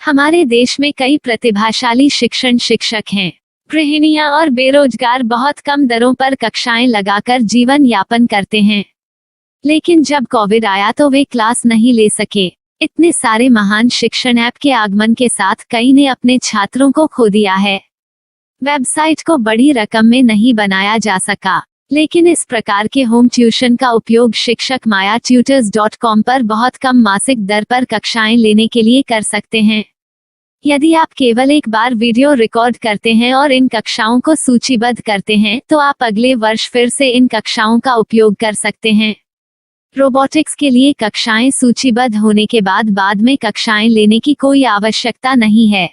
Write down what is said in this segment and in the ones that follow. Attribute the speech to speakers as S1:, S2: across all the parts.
S1: हमारे देश में कई प्रतिभाशाली शिक्षण शिक्षक हैं। गृहिणियां और बेरोजगार बहुत कम दरों पर कक्षाएं लगाकर जीवन यापन करते हैं। लेकिन जब कोविड आया तो वे क्लास नहीं ले सके। इतने सारे महान शिक्षण ऐप के आगमन के साथ कई ने अपने छात्रों को खो दिया है। वेबसाइट को बड़ी रकम में नहीं बनाया जा सका, लेकिन इस प्रकार के होम ट्यूशन का उपयोग शिक्षक myatutors.com पर बहुत कम मासिक दर पर कक्षाएं लेने के लिए कर सकते हैं। यदि आप केवल एक बार वीडियो रिकॉर्ड करते हैं और इन कक्षाओं को सूचीबद्ध करते हैं तो आप अगले वर्ष फिर से इन कक्षाओं का उपयोग कर सकते हैं। रोबोटिक्स के लिए कक्षाएं सूचीबद्ध होने के बाद में कक्षाएं लेने की कोई आवश्यकता नहीं है।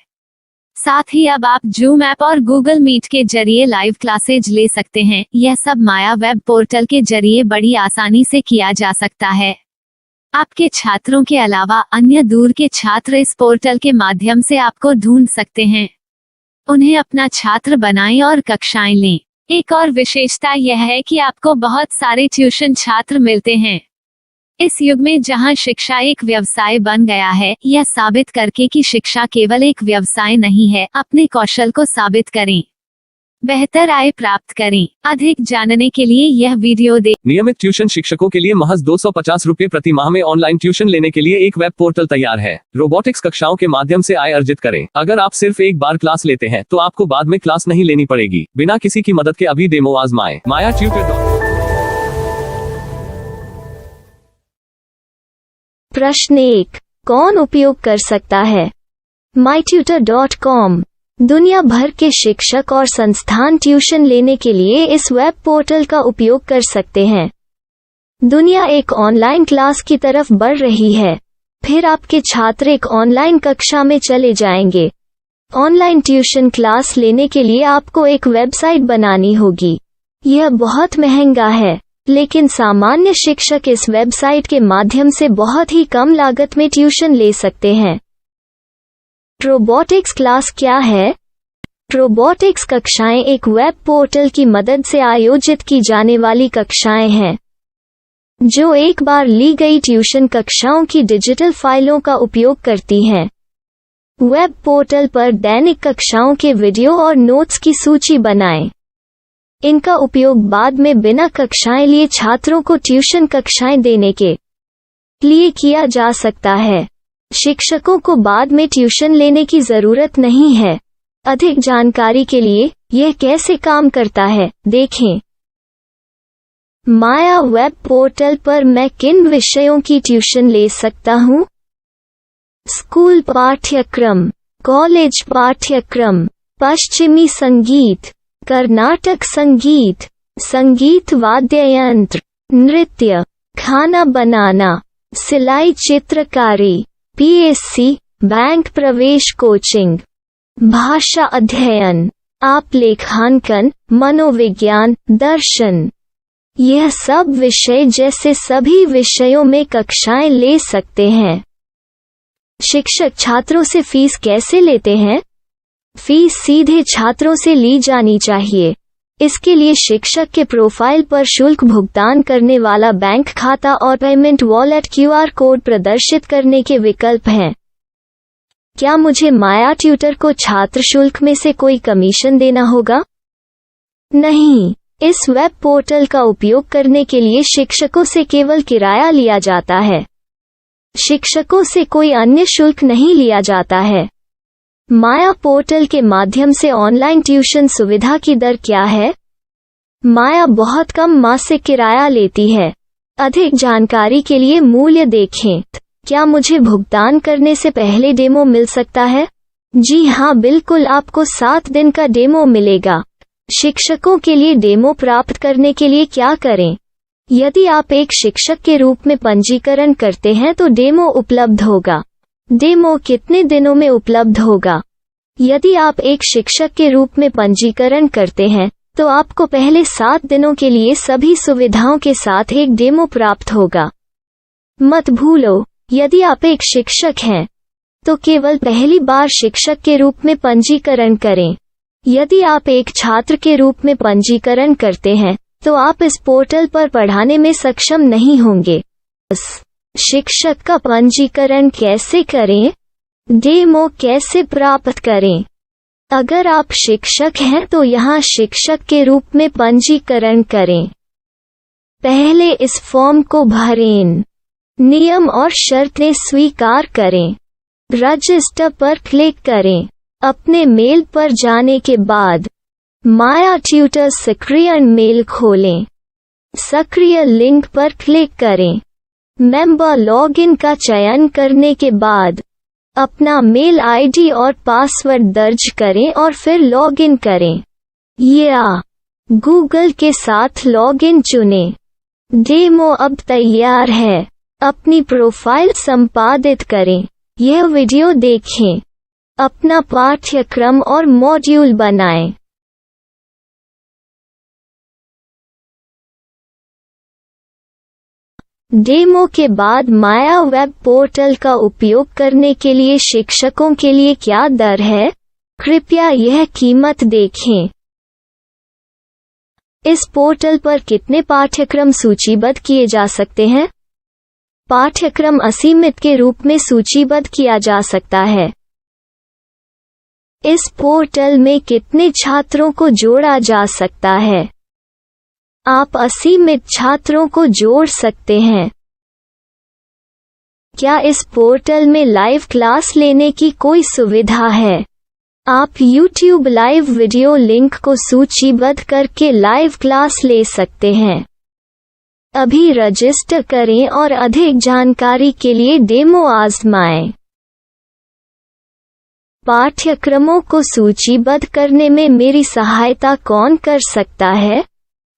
S1: साथ ही अब आप जूम ऐप और गूगल मीट के जरिए लाइव क्लासेज ले सकते हैं। यह सब माया वेब पोर्टल के जरिए बड़ी आसानी से किया जा सकता है। आपके छात्रों के अलावा अन्य दूर के छात्र इस पोर्टल के माध्यम से आपको ढूंढ सकते हैं। उन्हें अपना छात्र बनाएं और कक्षाएं लें। एक और विशेषता यह है कि आपको बहुत सारे ट्यूशन छात्र मिलते हैं। इस युग में जहां शिक्षा एक व्यवसाय बन गया है, यह साबित करके कि शिक्षा केवल एक व्यवसाय नहीं है, अपने कौशल को साबित करें, बेहतर आय प्राप्त करें। अधिक जानने के लिए यह वीडियो देखें।
S2: नियमित ट्यूशन शिक्षकों के लिए महज 250 रुपए प्रति माह में ऑनलाइन ट्यूशन लेने के लिए एक वेब पोर्टल तैयार है। रोबोटिक्स कक्षाओं के माध्यम से आय अर्जित करें। अगर आप सिर्फ एक बार क्लास लेते हैं तो आपको बाद में क्लास नहीं लेनी पड़ेगी। बिना किसी की मदद के अभी डेमो आजमाएं। myatutors.com।
S3: प्रश्न 1, कौन उपयोग कर सकता है? mytutor.com दुनिया भर के शिक्षक और संस्थान ट्यूशन लेने के लिए इस वेब पोर्टल का उपयोग कर सकते हैं। दुनिया एक ऑनलाइन क्लास की तरफ बढ़ रही है। फिर आपके छात्र एक ऑनलाइन कक्षा में चले जाएंगे। ऑनलाइन ट्यूशन क्लास लेने के लिए आपको एक वेबसाइट बनानी होगी। यह बहुत महंगा है, लेकिन सामान्य शिक्षक इस वेबसाइट के माध्यम से बहुत ही कम लागत में ट्यूशन ले सकते हैं। रोबोटिक्स क्लास क्या है? रोबोटिक्स कक्षाएं एक वेब पोर्टल की मदद से आयोजित की जाने वाली कक्षाएं हैं, जो एक बार ली गई ट्यूशन कक्षाओं की डिजिटल फाइलों का उपयोग करती हैं। वेब पोर्टल पर दैनिक कक्षाओं के वीडियो और नोट्स की सूची बनाएं। इनका उपयोग बाद में बिना कक्षाएं लिए छात्रों को ट्यूशन कक्षाएं देने के लिए किया जा सकता है। शिक्षकों को बाद में ट्यूशन लेने की जरूरत नहीं है। अधिक जानकारी के लिए यह कैसे काम करता है, देखें। माया वेब पोर्टल पर मैं किन विषयों की ट्यूशन ले सकता हूँ? स्कूल पाठ्यक्रम, कॉलेज पाठ्यक्रम, पश्चिमी संगीत, कर्नाटक संगीत, संगीत वाद्य यंत्र, नृत्य, खाना बनाना, सिलाई चित्रकारी, पीएससी, बैंक प्रवेश कोचिंग, भाषा अध्ययन, आप लेखांकन, मनोविज्ञान, दर्शन। यह सब विषय जैसे सभी विषयों में कक्षाएं ले सकते हैं। शिक्षक छात्रों से फीस कैसे लेते हैं? फीस सीधे छात्रों से ली जानी चाहिए। इसके लिए शिक्षक के प्रोफाइल पर शुल्क भुगतान करने वाला बैंक खाता और पेमेंट वॉलेट क्यूआर कोड प्रदर्शित करने के विकल्प हैं। क्या मुझे माया ट्यूटर को छात्र शुल्क में से कोई कमीशन देना होगा? नहीं, इस वेब पोर्टल का उपयोग करने के लिए शिक्षकों से केवल किराया लिया जाता है। शिक्षकों से कोई अन्य शुल्क नहीं लिया जाता है। माया पोर्टल के माध्यम से ऑनलाइन ट्यूशन सुविधा की दर क्या है? माया बहुत कम मासिक किराया लेती है। अधिक जानकारी के लिए मूल्य देखें। क्या मुझे भुगतान करने से पहले डेमो मिल सकता है? जी हाँ, बिल्कुल, आपको 7 दिन का डेमो मिलेगा। शिक्षकों के लिए डेमो प्राप्त करने के लिए क्या करें? यदि आप एक शिक्षक के रूप में पंजीकरण करते हैं तो डेमो उपलब्ध होगा। डेमो कितने दिनों में उपलब्ध होगा? यदि आप एक शिक्षक के रूप में पंजीकरण करते हैं तो आपको पहले 7 दिनों के लिए सभी सुविधाओं के साथ एक डेमो प्राप्त होगा। मत भूलो, यदि आप एक शिक्षक हैं तो केवल पहली बार शिक्षक के रूप में पंजीकरण करें। यदि आप एक छात्र के रूप में पंजीकरण करते हैं तो आप इस पोर्टल पर पढ़ाने में सक्षम नहीं होंगे। शिक्षक का पंजीकरण कैसे करें? डेमो कैसे प्राप्त करें? अगर आप शिक्षक हैं तो यहाँ शिक्षक के रूप में पंजीकरण करें। पहले इस फॉर्म को भरें। नियम और शर्तें स्वीकार करें। रजिस्टर पर क्लिक करें। अपने मेल पर जाने के बाद माया ट्यूटर सक्रिय मेल खोलें। सक्रिय लिंक पर क्लिक करें। मेंबर लॉगिन का चयन करने के बाद अपना मेल आईडी और पासवर्ड दर्ज करें और फिर लॉगिन करें या गूगल के साथ लॉगिन चुनें। डेमो अब तैयार है। अपनी प्रोफाइल संपादित करें। यह वीडियो देखें। अपना पाठ्यक्रम और मॉड्यूल बनाएं। डेमो के बाद माया वेब पोर्टल का उपयोग करने के लिए शिक्षकों के लिए क्या दर है? कृपया यह कीमत देखें। इस पोर्टल पर कितने पाठ्यक्रम सूचीबद्ध किए जा सकते हैं? पाठ्यक्रम असीमित के रूप में सूचीबद्ध किया जा सकता है। इस पोर्टल में कितने छात्रों को जोड़ा जा सकता है? आप असीमित छात्रों को जोड़ सकते हैं। क्या इस पोर्टल में लाइव क्लास लेने की कोई सुविधा है? आप YouTube लाइव वीडियो लिंक को सूचीबद्ध करके लाइव क्लास ले सकते हैं। अभी रजिस्टर करें और अधिक जानकारी के लिए डेमो आजमाएं। पाठ्यक्रमों को सूचीबद्ध करने में मेरी सहायता कौन कर सकता है?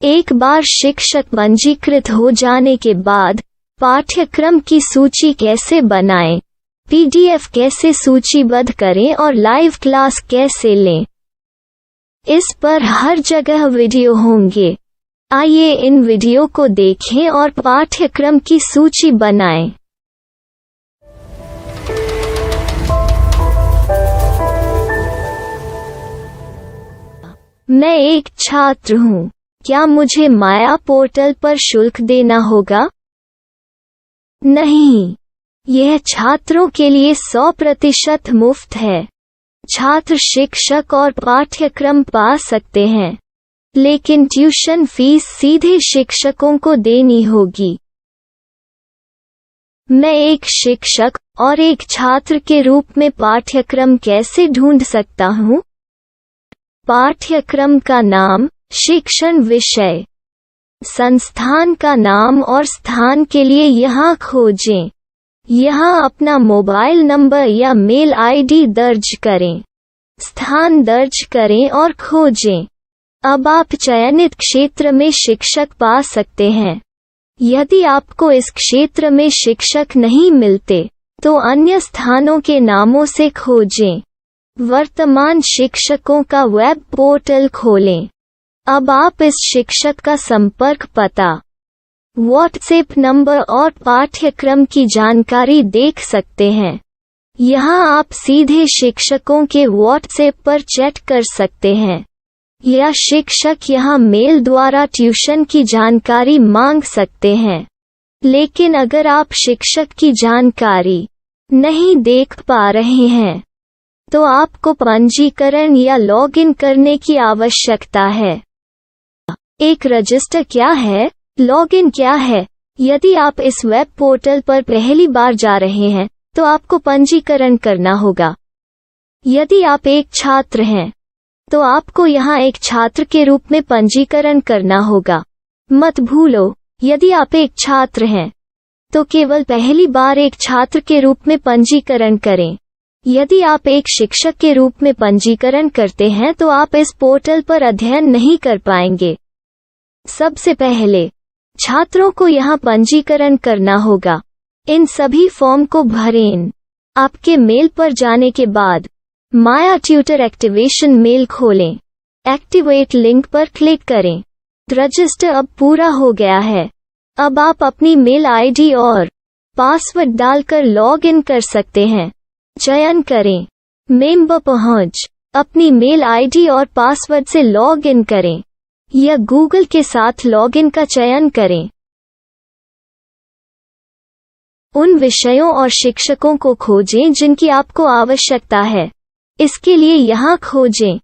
S3: एक बार शिक्षक पंजीकृत हो जाने के बाद पाठ्यक्रम की सूची कैसे बनाएं? PDF कैसे सूचीबद्ध करें और लाइव क्लास कैसे लें? इस पर हर जगह वीडियो होंगे। आइए इन वीडियो को देखें और पाठ्यक्रम की सूची बनाएं। मैं एक छात्र हूँ। क्या मुझे माया पोर्टल पर शुल्क देना होगा? नहीं, यह छात्रों के लिए 100% मुफ्त है। छात्र शिक्षक और पाठ्यक्रम पा सकते हैं, लेकिन ट्यूशन फीस सीधे शिक्षकों को देनी होगी। मैं एक शिक्षक और एक छात्र के रूप में पाठ्यक्रम कैसे ढूंढ सकता हूँ? पाठ्यक्रम का नाम, शिक्षण विषय, संस्थान का नाम और स्थान के लिए यहाँ खोजें। यहाँ अपना मोबाइल नंबर या मेल आईडी दर्ज करें। स्थान दर्ज करें और खोजें। अब आप चयनित क्षेत्र में शिक्षक पा सकते हैं। यदि आपको इस क्षेत्र में शिक्षक नहीं मिलते, तो अन्य स्थानों के नामों से खोजें। वर्तमान शिक्षकों का वेब पोर्टल खोलें। अब आप इस शिक्षक का संपर्क पता, व्हाट्सएप नंबर और पाठ्यक्रम की जानकारी देख सकते हैं। यहाँ आप सीधे शिक्षकों के व्हाट्सएप पर चैट कर सकते हैं या शिक्षक यहाँ मेल द्वारा ट्यूशन की जानकारी मांग सकते हैं। लेकिन अगर आप शिक्षक की जानकारी नहीं देख पा रहे हैं, तो आपको पंजीकरण या लॉगिन करने की आवश्यकता है। एक रजिस्टर क्या है? लॉगिन क्या है? यदि आप इस वेब पोर्टल पर पहली बार जा रहे हैं, तो आपको पंजीकरण करना होगा। यदि आप एक छात्र हैं, तो आपको यहाँ एक छात्र के रूप में पंजीकरण करना होगा। मत भूलो, यदि आप एक छात्र हैं, तो केवल पहली बार एक छात्र के रूप में पंजीकरण करें। यदि आप एक शिक्षक के रूप में पंजीकरण करते हैं, तो आप इस पोर्टल पर अध्ययन नहीं कर पाएंगे। सबसे पहले छात्रों को यहाँ पंजीकरण करना होगा। इन सभी फॉर्म को भरें। आपके मेल पर जाने के बाद माया ट्यूटर एक्टिवेशन मेल खोलें। एक्टिवेट लिंक पर क्लिक करें। रजिस्टर अब पूरा हो गया है। अब आप अपनी मेल आईडी और पासवर्ड डालकर लॉग इन कर सकते हैं। चयन करें मेंबर पहुंच। अपनी मेल आईडी और पासवर्ड से लॉग इन करें या गूगल के साथ लॉगिन का चयन करें। उन विषयों और शिक्षकों को खोजें जिनकी आपको आवश्यकता है। इसके लिए यहाँ खोजें।